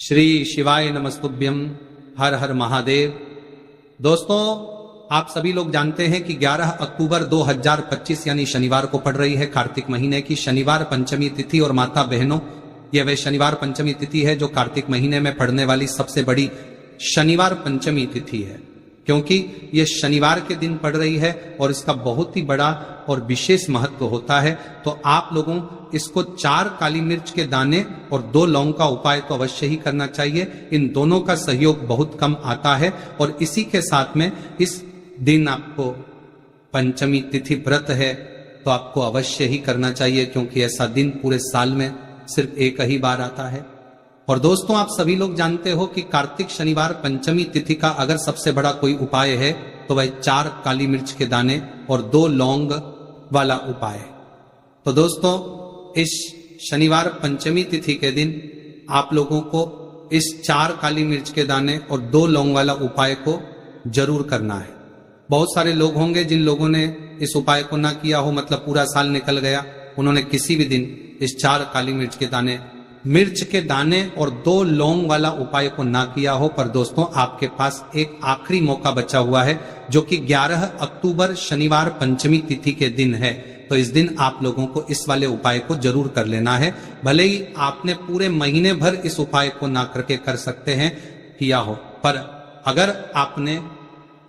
श्री शिवाय नमस्तुभ्यम। हर हर महादेव। दोस्तों, आप सभी लोग जानते हैं कि 11 अक्टूबर 2025 यानी शनिवार को पड़ रही है कार्तिक महीने की शनिवार पंचमी तिथि। और माता बहनों, यह वह शनिवार पंचमी तिथि है जो कार्तिक महीने में पड़ने वाली सबसे बड़ी शनिवार पंचमी तिथि है, क्योंकि यह शनिवार के दिन पड़ रही है और इसका बहुत ही बड़ा और विशेष महत्व होता है। तो आप लोगों इसको 4 काली मिर्च के दाने और 2 लौंग का उपाय तो अवश्य ही करना चाहिए। इन दोनों का सहयोग बहुत कम आता है और इसी के साथ में इस दिन आपको पंचमी तिथि व्रत है तो आपको अवश्य ही करना चाहिए, क्योंकि ऐसा दिन पूरे साल में सिर्फ एक ही बार आता है। और दोस्तों, आप सभी लोग जानते हो कि कार्तिक शनिवार पंचमी तिथि का अगर सबसे बड़ा कोई उपाय है तो वह 4 काली मिर्च के दाने और 2 लौंग वाला उपाय है। तो दोस्तों, इस शनिवार पंचमी तिथि के दिन आप लोगों को इस 4 काली मिर्च के दाने और 2 लौंग वाला उपाय को जरूर करना है। बहुत सारे लोग होंगे जिन लोगों ने इस उपाय को ना किया हो, मतलब पूरा साल निकल गया, उन्होंने किसी भी दिन इस 4 काली मिर्च के दाने और 2 लौंग वाला उपाय को ना किया हो। पर दोस्तों, आपके पास एक आखिरी मौका बचा हुआ है जो कि 11 अक्टूबर शनिवार पंचमी तिथि के दिन है। तो इस दिन आप लोगों को इस वाले उपाय को जरूर कर लेना है। भले ही आपने पूरे महीने भर इस उपाय को ना करके कर सकते हैं किया हो, पर अगर आपने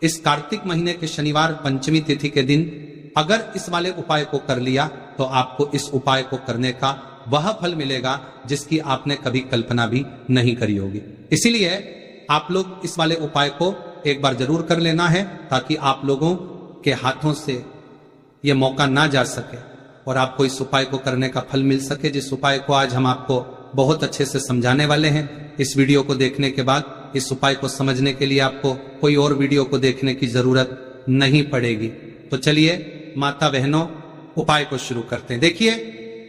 इस कार्तिक महीने के शनिवार पंचमी तिथि के दिन अगर इस वाले उपाय को कर लिया तो आपको इस उपाय को करने का वह फल मिलेगा जिसकी आपने कभी कल्पना भी नहीं करी होगी। इसीलिए आप लोग इस वाले उपाय को एक बार जरूर कर लेना है, ताकि आप लोगों के हाथों से यह मौका ना जा सके और आपको इस उपाय को करने का फल मिल सके, जिस उपाय को आज हम आपको बहुत अच्छे से समझाने वाले हैं। इस वीडियो को देखने के बाद इस उपाय को समझने के लिए आपको कोई और वीडियो को देखने की जरूरत नहीं पड़ेगी। तो चलिए माता बहनों, उपाय को शुरू करते हैं। देखिए,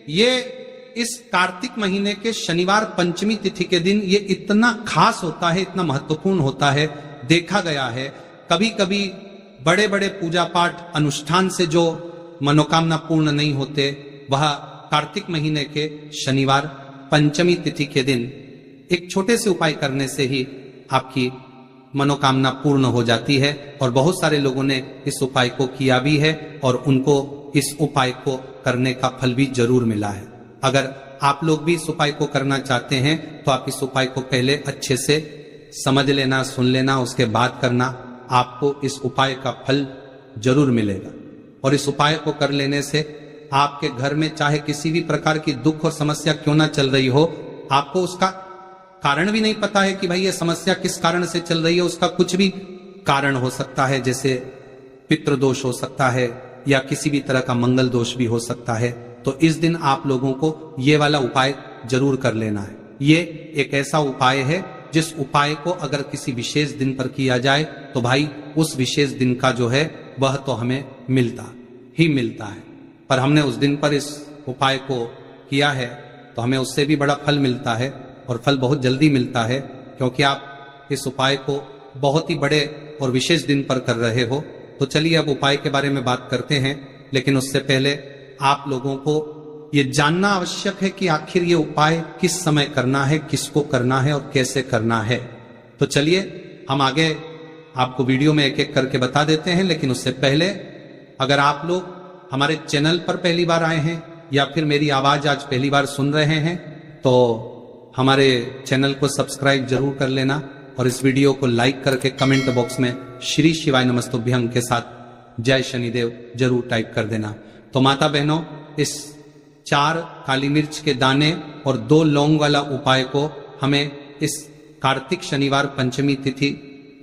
ये इस कार्तिक महीने के शनिवार पंचमी तिथि के दिन ये इतना खास होता है, इतना महत्वपूर्ण होता है। देखा गया है कभी कभी बड़े बड़े पूजा पाठ अनुष्ठान से जो मनोकामना पूर्ण नहीं होते, वह कार्तिक महीने के शनिवार पंचमी तिथि के दिन एक छोटे से उपाय करने से ही आपकी मनोकामना पूर्ण हो जाती है। और बहुत सारे लोगों ने इस उपाय को किया भी है और उनको इस उपाय को करने का फल भी जरूर मिला है। अगर आप लोग भी इस उपाय को करना चाहते हैं तो आप इस उपाय को पहले अच्छे से समझ लेना, सुन लेना, उसके बाद करना। आपको इस उपाय का फल जरूर मिलेगा। और इस उपाय को कर लेने से आपके घर में चाहे किसी भी प्रकार की दुख और समस्या क्यों ना चल रही हो, आपको उसका कारण भी नहीं पता है कि भाई ये समस्या किस कारण से चल रही है। उसका कुछ भी कारण हो सकता है, जैसे पितृदोष हो सकता है या किसी भी तरह का मंगल दोष भी हो सकता है। तो इस दिन आप लोगों को ये वाला उपाय जरूर कर लेना है। ये एक ऐसा उपाय है जिस उपाय को अगर किसी विशेष दिन पर किया जाए तो भाई उस विशेष दिन का जो है वह तो हमें मिलता ही मिलता है। पर हमने उस दिन पर इस उपाय को किया है तो हमें उससे भी बड़ा फल मिलता है, और फल बहुत जल्दी मिलता है, क्योंकि आप इस उपाय को बहुत ही बड़े और विशेष दिन पर कर रहे हो। तो चलिए अब उपाय के बारे में बात करते हैं, लेकिन उससे पहले आप लोगों को ये जानना आवश्यक है कि आखिर ये उपाय किस समय करना है, किसको करना है और कैसे करना है। तो चलिए हम आगे आपको वीडियो में एक एक करके बता देते हैं। लेकिन उससे पहले अगर आप लोग हमारे चैनल पर पहली बार आए हैं या फिर मेरी आवाज आज पहली बार सुन रहे हैं तो हमारे चैनल को सब्सक्राइब जरूर कर लेना और इस वीडियो को लाइक करके कमेंट बॉक्स में श्री शिवाय नमस्तुभ्यं के साथ जय शनिदेव जरूर टाइप कर देना। तो माता बहनों, इस 4 काली मिर्च के दाने और 2 लौंग वाला उपाय को हमें इस कार्तिक शनिवार पंचमी तिथि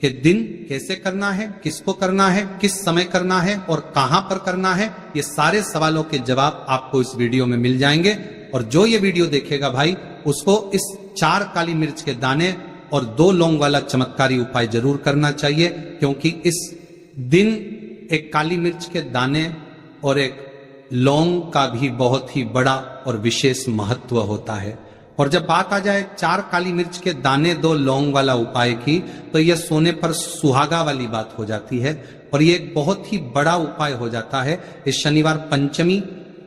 के दिन कैसे करना है, किसको करना है, किस समय करना है और कहां पर करना है, ये सारे सवालों के जवाब आपको इस वीडियो में मिल जाएंगे। और जो ये वीडियो देखेगा भाई, उसको इस 4 काली मिर्च के दाने और 2 लौंग वाला चमत्कारी उपाय जरूर करना चाहिए, क्योंकि इस दिन एक काली मिर्च के दाने और एक लौंग का भी बहुत ही बड़ा और विशेष महत्व होता है। और जब बात आ जाए 4 काली मिर्च के दाने 2 लौंग वाला उपाय की, तो यह सोने पर सुहागा वाली बात हो जाती है और यह एक बहुत ही बड़ा उपाय हो जाता है इस शनिवार पंचमी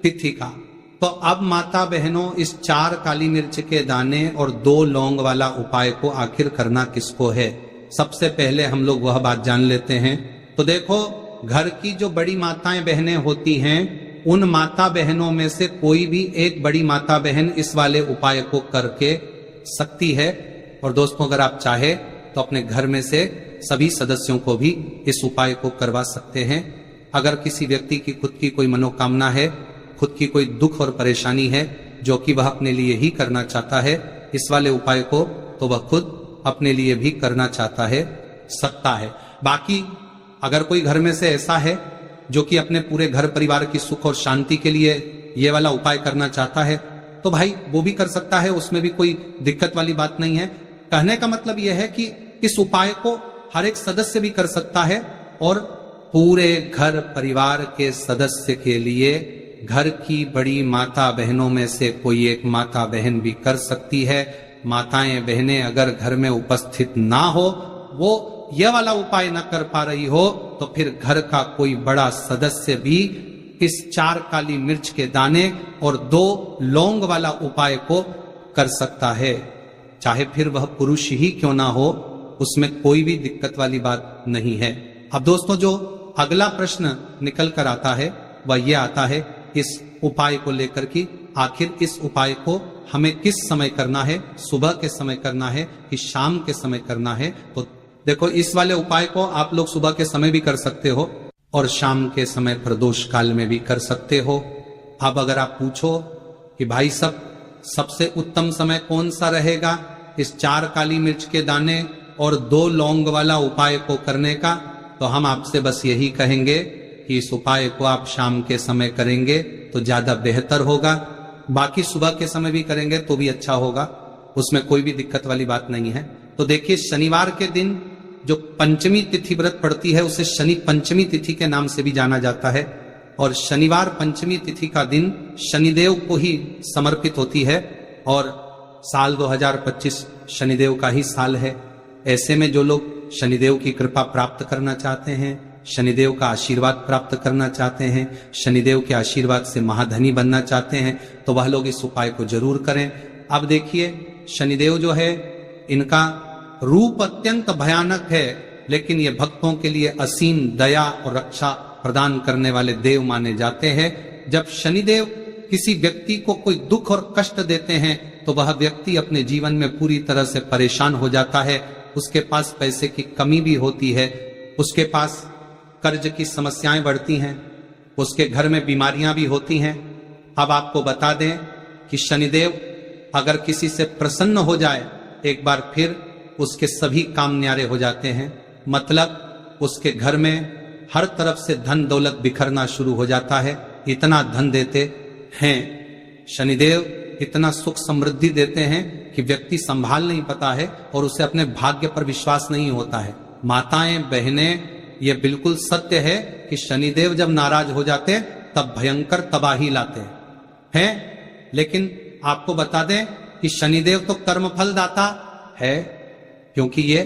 तिथि का। तो अब माता बहनों, इस 4 काली मिर्च के दाने और 2 लौंग वाला उपाय को आखिर करना किसको है? सबसे पहले हम लोग वह बात जान लेते हैं। तो देखो, घर की जो बड़ी माताएं बहनें होती हैं, उन माता बहनों में से कोई भी एक बड़ी माता बहन इस वाले उपाय को करके सकती है। और दोस्तों, अगर आप चाहे तो अपने घर में से सभी सदस्यों को भी इस उपाय को करवा सकते हैं। अगर किसी व्यक्ति की खुद की कोई मनोकामना है, खुद की कोई दुख और परेशानी है जो कि वह अपने लिए ही करना चाहता है, इस वाले उपाय को तो वह खुद अपने लिए भी करना चाहता है, सकता है। बाकी अगर कोई घर में से ऐसा है जो कि अपने पूरे घर परिवार की सुख और शांति के लिए ये वाला उपाय करना चाहता है, तो भाई वो भी कर सकता है, उसमें भी कोई दिक्कत वाली बात नहीं है। कहने का मतलब यह है कि इस उपाय को हर एक सदस्य भी कर सकता है और पूरे घर परिवार के सदस्य के लिए घर की बड़ी माता बहनों में से कोई एक माता बहन भी कर सकती है। माताएं बहनें अगर घर में उपस्थित ना हो, वो यह वाला उपाय न कर पा रही हो, तो फिर घर का कोई बड़ा सदस्य भी इस 4 काली मिर्च के दाने और 2 लौंग वाला उपाय को कर सकता है। चाहे फिर वह पुरुष ही क्यों ना हो, उसमें कोई भी दिक्कत वाली बात नहीं है। अब दोस्तों, जो अगला प्रश्न निकल कर आता है वह यह आता है इस उपाय को लेकर कि आखिर इस उपाय को हमें किस समय करना है, सुबह के समय करना है कि शाम के समय करना है? तो देखो, इस वाले उपाय को आप लोग सुबह के समय भी कर सकते हो और शाम के समय प्रदोष काल में भी कर सकते हो। अब अगर आप पूछो कि भाई सबसे उत्तम समय कौन सा रहेगा इस 4 काली मिर्च के दाने और 2 लौंग वाला उपाय को करने का, तो हम आपसे बस यही कहेंगे कि इस उपाय को आप शाम के समय करेंगे तो ज्यादा बेहतर होगा। बाकी सुबह के समय भी करेंगे तो भी अच्छा होगा, उसमें कोई भी दिक्कत वाली बात नहीं है। तो देखिए, शनिवार के दिन जो पंचमी तिथि व्रत पड़ती है उसे शनि पंचमी तिथि के नाम से भी जाना जाता है, और शनिवार पंचमी तिथि का दिन शनिदेव को ही समर्पित होती है, और साल 2025 शनिदेव का ही साल है। ऐसे में जो लोग शनिदेव की कृपा प्राप्त करना चाहते हैं, शनिदेव का आशीर्वाद प्राप्त करना चाहते हैं, शनिदेव के आशीर्वाद से महाधनी बनना चाहते हैं, तो वह लोग इस उपाय को जरूर करें। अब देखिए, शनिदेव जो है, इनका रूप अत्यंत भयानक है, लेकिन ये भक्तों के लिए असीम दया और रक्षा प्रदान करने वाले देव माने जाते हैं। जब शनिदेव किसी व्यक्ति को कोई दुख और कष्ट देते हैं तो वह व्यक्ति अपने जीवन में पूरी तरह से परेशान हो जाता है, उसके पास पैसे की कमी भी होती है, उसके पास कर्ज की समस्याएं बढ़ती हैं, उसके घर में बीमारियां भी होती हैं। अब आपको बता दें कि शनिदेव अगर किसी से प्रसन्न हो जाए, एक बार फिर उसके सभी काम न्यारे हो जाते हैं। मतलब उसके घर में हर तरफ से धन दौलत बिखरना शुरू हो जाता है। इतना धन देते हैं शनिदेव, इतना सुख समृद्धि देते हैं कि व्यक्ति संभाल नहीं पाता है और उसे अपने भाग्य पर विश्वास नहीं होता है। माताएं बहनें, यह बिल्कुल सत्य है कि शनिदेव जब नाराज हो जाते तब भयंकर तबाही लाते हैं। लेकिन आपको बता दें कि शनिदेव तो कर्मफल दाता है, क्योंकि ये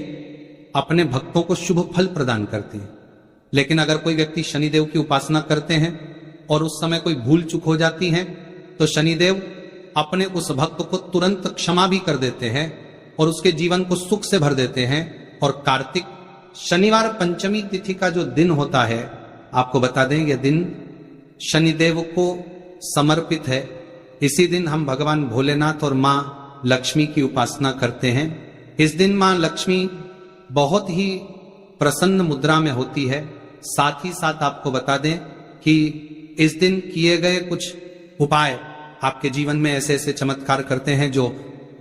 अपने भक्तों को शुभ फल प्रदान करते हैं। लेकिन अगर कोई व्यक्ति शनिदेव की उपासना करते हैं और उस समय कोई भूल चूक हो जाती है, तो शनिदेव अपने उस भक्त को तुरंत क्षमा भी कर देते हैं और उसके जीवन को सुख से भर देते हैं। और कार्तिक शनिवार पंचमी तिथि का जो दिन होता है, आपको बता दें, यह दिन शनिदेव को समर्पित है। इसी दिन हम भगवान भोलेनाथ और मां लक्ष्मी की उपासना करते हैं। इस दिन मां लक्ष्मी बहुत ही प्रसन्न मुद्रा में होती है। साथ ही साथ आपको बता दें कि इस दिन किए गए कुछ उपाय आपके जीवन में ऐसे ऐसे चमत्कार करते हैं जो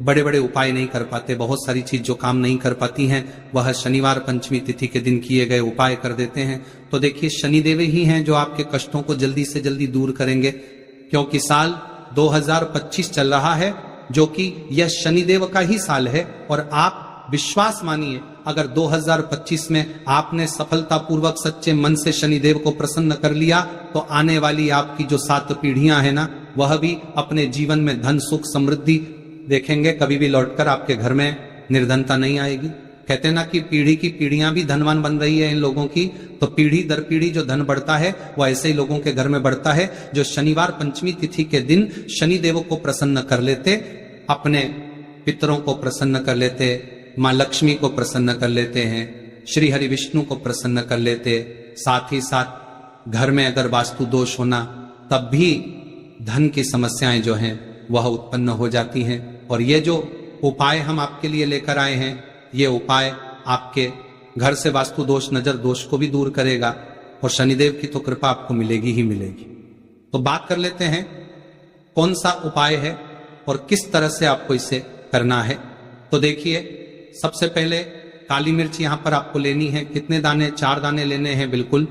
बड़े बड़े उपाय नहीं कर पाते। बहुत सारी चीज जो काम नहीं कर पाती हैं, वह शनिवार पंचमी तिथि के दिन किए गए उपाय कर देते हैं। तो देखिए, शनिदेव ही हैं जो आपके कष्टों को जल्दी से जल्दी दूर करेंगे, क्योंकि साल 2025 चल रहा है, जो कि यह शनिदेव का ही साल है। और आप विश्वास मानिए, अगर 2025 में आपने सफलतापूर्वक सच्चे मन से शनिदेव को प्रसन्न कर लिया, तो आने वाली आपकी जो 7 पीढ़ियां हैं ना, वह भी अपने जीवन में धन सुख समृद्धि देखेंगे। कभी भी लौटकर आपके घर में निर्धनता नहीं आएगी। कहते हैं ना कि पीढ़ी की पीढ़ियां भी धनवान बन रही है इन लोगों की, तो पीढ़ी दर पीढ़ी जो धन बढ़ता है वह ऐसे ही लोगों के घर में बढ़ता है जो शनिवार पंचमी तिथि के दिन शनिदेव को प्रसन्न कर लेते, अपने पितरों को प्रसन्न कर लेते, माँ लक्ष्मी को प्रसन्न कर लेते हैं, श्री हरि विष्णु को प्रसन्न कर लेते। साथ ही साथ घर में अगर वास्तु दोष होना तब भी धन की समस्याएं जो हैं वह उत्पन्न हो जाती हैं। और ये जो उपाय हम आपके लिए लेकर आए हैं, ये उपाय आपके घर से वास्तु दोष नजर दोष को भी दूर करेगा और शनिदेव की तो कृपा आपको मिलेगी ही मिलेगी। तो बात कर लेते हैं कौन सा उपाय है और किस तरह से आपको इसे करना है। तो देखिए, सबसे पहले काली मिर्च यहां पर आपको लेनी है। कितने दाने? 4 दाने लेने हैं, बिल्कुल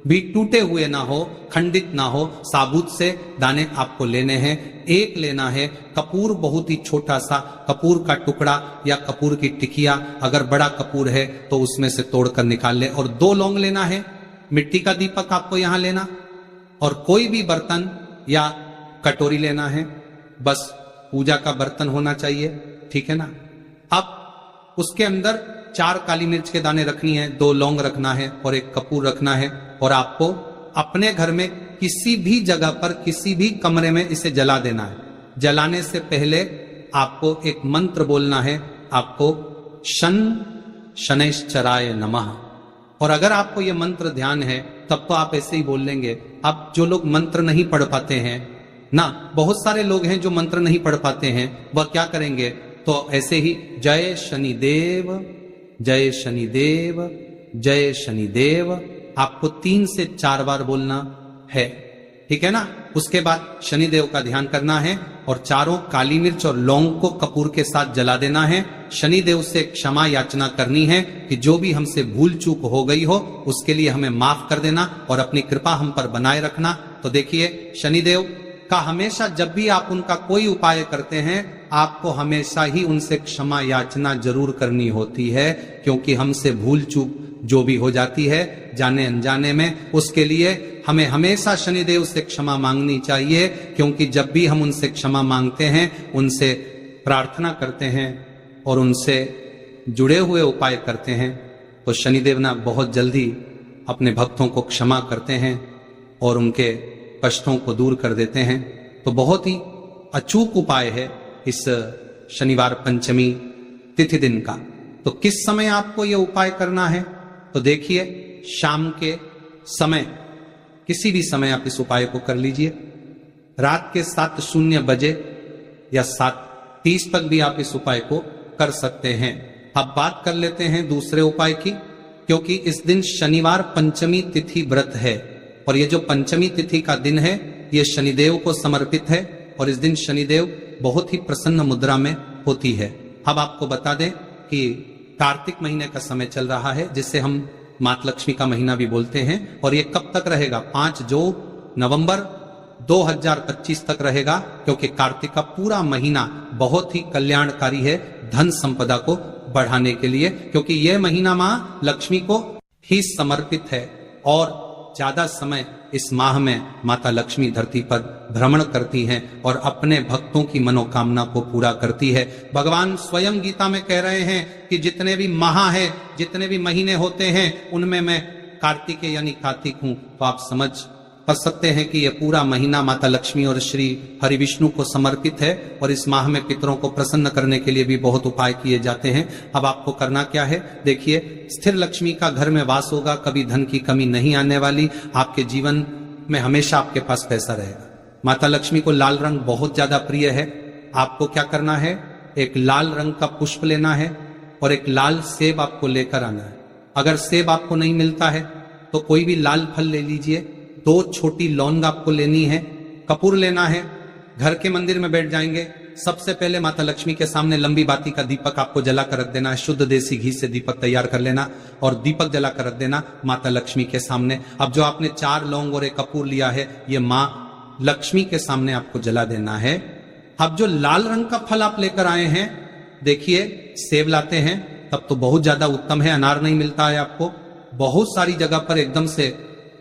भी टूटे हुए ना हो, खंडित ना हो, साबुत से दाने आपको लेने हैं। 1 लेना है कपूर, बहुत ही छोटा सा कपूर का टुकड़ा या कपूर की टिकिया, अगर बड़ा कपूर है तो उसमें से तोड़कर निकाल ले। और 2 लौंग लेना है, मिट्टी का दीपक आपको यहां लेना, और कोई भी बर्तन या कटोरी लेना है, बस पूजा का बर्तन होना चाहिए, ठीक है ना। अब उसके अंदर 4 काली मिर्च के दाने रखनी है, 2 लौंग रखना है और 1 कपूर रखना है। और आपको अपने घर में किसी भी जगह पर, किसी भी कमरे में इसे जला देना है। जलाने से पहले आपको एक मंत्र बोलना है, आपको शनैश्चराय नमः। और अगर आपको यह मंत्र ध्यान है तब तो आप ऐसे ही बोल लेंगे। अब जो लोग मंत्र नहीं पढ़ पाते हैं ना, बहुत सारे लोग हैं जो मंत्र नहीं पढ़ पाते हैं, वह क्या करेंगे? तो ऐसे ही जय शनिदेव, जय शनिदेव, जय शनिदेव आपको 3 से 4 बार बोलना है, ठीक है ना। उसके बाद शनिदेव का ध्यान करना है और 4 काली मिर्च और लौंग को कपूर के साथ जला देना है। शनिदेव से क्षमा याचना करनी है कि जो भी हमसे भूल चूक हो गई हो उसके लिए हमें माफ कर देना और अपनी कृपा हम पर बनाए रखना। तो देखिए, शनिदेव का हमेशा जब भी आप उनका कोई उपाय करते हैं, आपको हमेशा ही उनसे क्षमा याचना जरूर करनी होती है, क्योंकि हमसे भूल चूक जो भी हो जाती है जाने अनजाने में, उसके लिए हमें हमेशा शनिदेव से क्षमा मांगनी चाहिए। क्योंकि जब भी हम उनसे क्षमा मांगते हैं, उनसे प्रार्थना करते हैं और उनसे जुड़े हुए उपाय करते हैं, तो शनिदेव ना बहुत जल्दी अपने भक्तों को क्षमा करते हैं और उनके कष्टों को दूर कर देते हैं। तो बहुत ही अचूक उपाय है इस शनिवार पंचमी तिथि दिन का। तो किस समय आपको यह उपाय करना है? तो देखिए, शाम के समय, किसी भी समय आप इस उपाय को कर लीजिए। रात के 7:00 बजे या 7:30 तक भी आप इस उपाय को कर सकते हैं। अब बात कर लेते हैं दूसरे उपाय की, क्योंकि इस दिन शनिवार पंचमी तिथि व्रत है और ये जो पंचमी तिथि का दिन है ये शनिदेव को समर्पित है और इस दिन शनिदेव बहुत ही प्रसन्न मुद्रा में होती है। अब आपको बता दें कि कार्तिक महीने का समय चल रहा है, जिसे हम माता लक्ष्मी का महीना भी बोलते हैं, और ये कब तक रहेगा? 5 नवंबर 2025 तक रहेगा, क्योंकि कार्तिक का पूरा महीना बहुत ही कल्याणकारी है धन संपदा को बढ़ाने के लिए, क्योंकि यह महीना मां लक्ष्मी को ही समर्पित है। और ज्यादा समय इस माह में माता लक्ष्मी धरती पर भ्रमण करती हैं और अपने भक्तों की मनोकामना को पूरा करती है। भगवान स्वयं गीता में कह रहे हैं कि जितने भी माह है, जितने भी महीने होते हैं, उनमें मैं कार्तिक यानी कार्तिक हूं। तो आप समझ सकते हैं कि यह पूरा महीना माता लक्ष्मी और श्री हरि विष्णु को समर्पित है और इस माह में पितरों को प्रसन्न करने के लिए भी बहुत उपाय किए जाते हैं। अब आपको करना क्या है? देखिए, स्थिर लक्ष्मी का घर में वास होगा, कभी धन की कमी नहीं आने वाली, आपके जीवन में हमेशा आपके पास पैसा रहेगा। माता लक्ष्मी को लाल रंग बहुत ज्यादा प्रिय है। आपको क्या करना है? एक लाल रंग का पुष्प लेना है और एक लाल सेब आपको लेकर आना है। अगर सेब आपको नहीं मिलता है तो कोई भी लाल फल ले लीजिए। 2 छोटी लौंग आपको लेनी है, कपूर लेना है। घर के मंदिर में बैठ जाएंगे, सबसे पहले माता लक्ष्मी के सामने लंबी बाती का दीपक आपको जला कर रख देना है। शुद्ध देसी घी से दीपक तैयार कर लेना और दीपक जला कर रख देना माता लक्ष्मी के सामने। अब जो आपने 4 लौंग और 1 कपूर लिया है, ये माँ लक्ष्मी के सामने आपको जला देना है। अब जो लाल रंग का फल आप लेकर आए हैं, देखिए सेब लाते हैं तब तो बहुत ज्यादा उत्तम है। अनार नहीं मिलता है आपको, बहुत सारी जगह पर एकदम से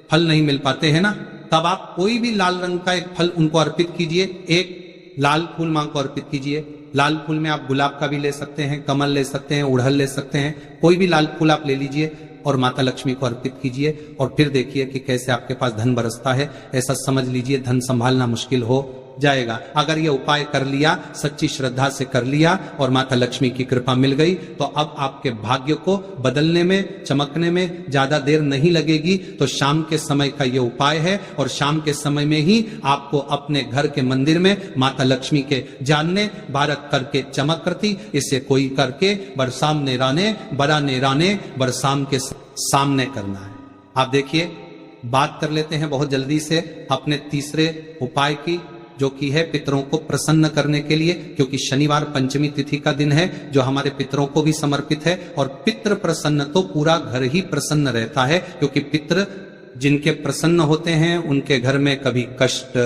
फल नहीं मिल पाते हैं ना, तब आप कोई भी लाल रंग का एक फल उनको अर्पित कीजिए। 1 लाल फूल मां को अर्पित कीजिए, लाल फूल में आप गुलाब का भी ले सकते हैं, कमल ले सकते हैं, उड़हल ले सकते हैं, कोई भी लाल फूल आप ले लीजिए और माता लक्ष्मी को अर्पित कीजिए और फिर देखिए कि कैसे आपके पास धन बरसता है। ऐसा समझ लीजिए धन संभालना मुश्किल हो जाएगा। अगर ये उपाय कर लिया, सच्ची श्रद्धा से कर लिया और माता लक्ष्मी की कृपा मिल गई, तो अब आपके भाग्य को बदलने में, चमकने में ज्यादा देर नहीं लगेगी। तो शाम के समय का ये उपाय है और शाम के समय में ही आपको अपने घर के मंदिर में माता लक्ष्मी के जानने बारक करके चमक करती, इसे कोई करके बरसाम नेराने बड़ा नेराने बरसाम के सामने करना है। आप देखिए, बात कर लेते हैं बहुत जल्दी से अपने तीसरे उपाय की, जो कि है पितरों को प्रसन्न करने के लिए, क्योंकि शनिवार पंचमी तिथि का दिन है जो हमारे पितरों को भी समर्पित है। और पितृ प्रसन्न तो पूरा घर ही प्रसन्न रहता है, क्योंकि पितृ जिनके प्रसन्न होते हैं उनके घर में कभी कष्ट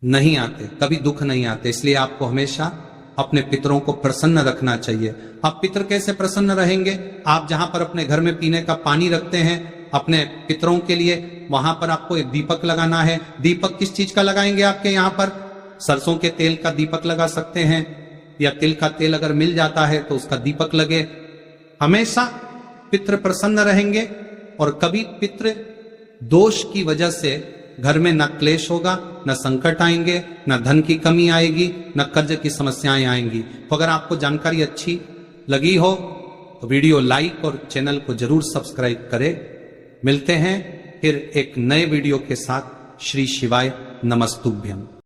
नहीं आते, कभी दुख नहीं आते। इसलिए आपको हमेशा अपने पितरों को प्रसन्न रखना चाहिए। आप पितर कैसे प्रसन्न रहेंगे? आप जहां पर अपने घर में पीने का पानी रखते हैं अपने पितरों के लिए, वहां पर आपको एक दीपक लगाना है। दीपक किस चीज का लगाएंगे? आपके यहाँ पर सरसों के तेल का दीपक लगा सकते हैं, या तिल का तेल अगर मिल जाता है तो उसका दीपक लगे। हमेशा पितृ प्रसन्न रहेंगे और कभी पितृ दोष की वजह से घर में न क्लेश होगा, न संकट आएंगे, न धन की कमी आएगी, न कर्ज की समस्याएं आएंगी। तो अगर आपको जानकारी अच्छी लगी हो तो वीडियो लाइक और चैनल को जरूर सब्सक्राइब करें। मिलते हैं फिर एक नए वीडियो के साथ। श्री शिवाय नमस्तुभ्यम।